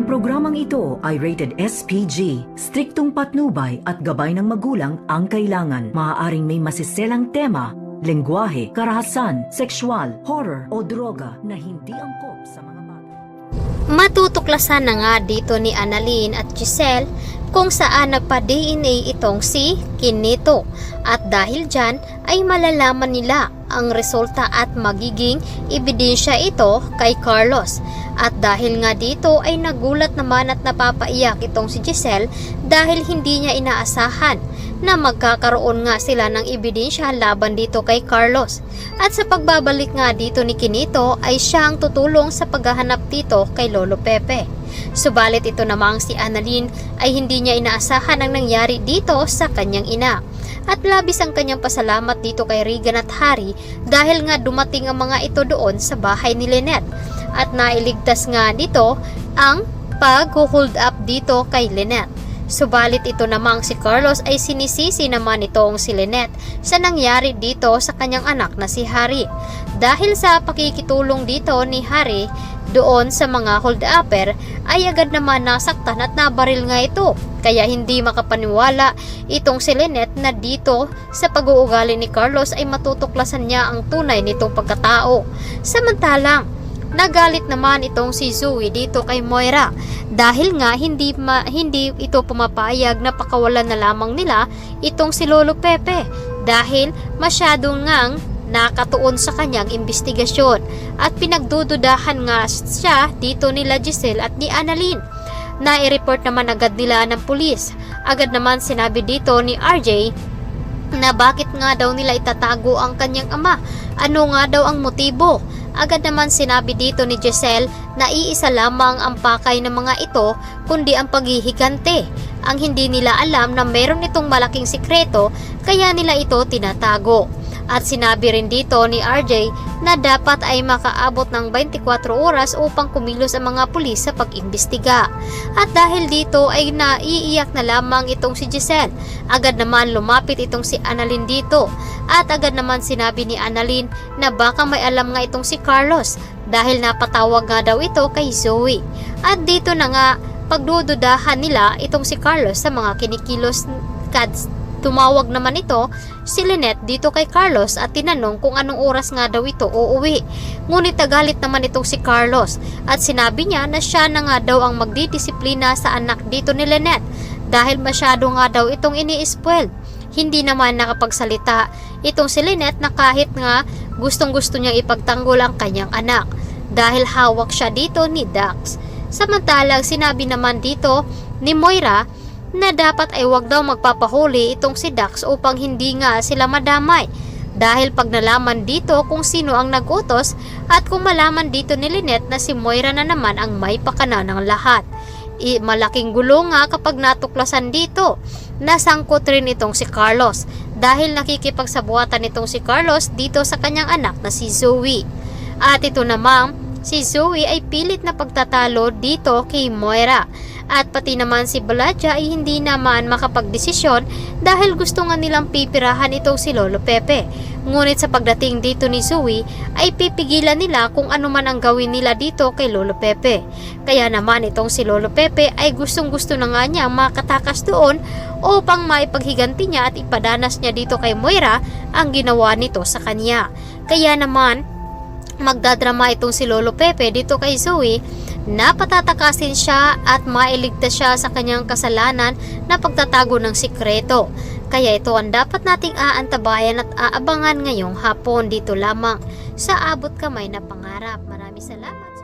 programang ito ay rated SPG. Striktong patnubay at gabay ng magulang ang kailangan. Maaaring may masiselang tema, lengguwahe, karahasan, sexual, horror o droga na hindi angkop sa mga bata. Matutuklasan na nga dito ni Annalyn at Giselle kung saan nagpa-DNA itong si Kinito, at dahil dyan ay malalaman nila ang resulta at magiging ebidensya ito kay Carlos. At dahil nga dito ay nagulat naman at napapaiyak itong si Giselle dahil hindi niya inaasahan na magkakaroon nga sila ng ebidensya laban dito kay Carlos. At sa pagbabalik nga dito ni Kinito ay siya ang tutulong sa paghahanap dito kay Lolo Pepe. Subalit ito namang si Annalyn ay hindi niya inaasahan ang nangyari dito sa kanyang ina. At labis ang kanyang pasalamat dito kay Regan at Harry dahil nga dumating ang mga ito doon sa bahay ni Lynette. At nailigtas nga dito ang pag-hold up dito kay Lynette. Subalit ito namang si Carlos ay sinisisi naman itong si Lynette sa nangyari dito sa kanyang anak na si Harry. Dahil sa pakikitulong dito ni Harry doon sa mga hold-upper ay agad naman nasaktan at nabaril nga ito. Kaya hindi makapaniwala itong si Lynette na dito sa pag-uugali ni Carlos ay matutuklasan niya ang tunay nitong pagkatao. Samantalang nagalit naman itong si Zoe dito kay Moira dahil nga hindi ito pumapayag na pakawalan na lamang nila itong si Lolo Pepe dahil masyadong ngang nakatuon sa kanyang investigasyon at pinagdududahan nga siya dito nila Giselle at ni Annalyn. Nai-report naman agad nila ng pulis. Agad naman sinabi dito ni RJ na bakit nga daw nila itatago ang kanyang ama. Ano nga daw ang motibo? Agad naman sinabi dito ni Giselle na iisa lamang ang pakay ng mga ito kundi ang paghihigante. Ang hindi nila alam na meron itong malaking sikreto kaya nila ito tinatago. At sinabi rin dito ni RJ na dapat ay makaabot ng 24 oras upang kumilos ang mga pulis sa pag-imbestiga. At dahil dito ay naiiyak na lamang itong si Giselle. Agad naman lumapit itong si Annalyn dito. At agad naman sinabi ni Annalyn na baka may alam nga itong si Carlos dahil napatawag nga daw ito kay Zoe. At dito na nga pagdududahan nila itong si Carlos sa mga kinikilos kads. Tumawag naman ito si Lynette dito kay Carlos at tinanong kung anong oras nga daw ito uuwi. Ngunit nagalit naman itong si Carlos at sinabi niya na siya na nga daw ang magdidisiplina sa anak dito ni Lynette dahil masyado nga daw itong ini-spoil. Hindi naman nakapagsalita itong si Lynette na kahit nga gustong-gusto niyang ipagtanggol ang kanyang anak dahil hawak siya dito ni Dax. Samantalang sinabi naman dito ni Moira na dapat ay wag daw magpapahuli itong si Dax upang hindi nga sila madamay dahil pag nalaman dito kung sino ang nagutos at kung malaman dito ni Lynette na si Moira na naman ang may pakana ng lahat. Malaking gulo nga kapag natuklasan dito. Nasangkot rin itong si Carlos dahil nakikipagsabuatan itong si Carlos dito sa kanyang anak na si Zoe. At ito namang si Zoe ay pilit na pagtatalo dito kay Moira. At pati naman si Baladja ay hindi naman makapagdesisyon dahil gusto nga nilang pipirahan itong si Lolo Pepe. Ngunit sa pagdating dito ni Zoe ay pipigilan nila kung ano man ang gawin nila dito kay Lolo Pepe. Kaya naman itong si Lolo Pepe ay gustong-gusto na nga niya makatakas doon upang maipaghiganti niya at ipadanas niya dito kay Moira ang ginawa nito sa kanya. Kaya naman magdadrama itong si Lolo Pepe dito kay Zoe na patatakasin siya at mailigtas siya sa kanyang kasalanan na pagtatago ng sikreto. Kaya ito ang dapat nating aantabayan at aabangan ngayong hapon dito lamang sa Abot Kamay na Pangarap. Maraming salamat.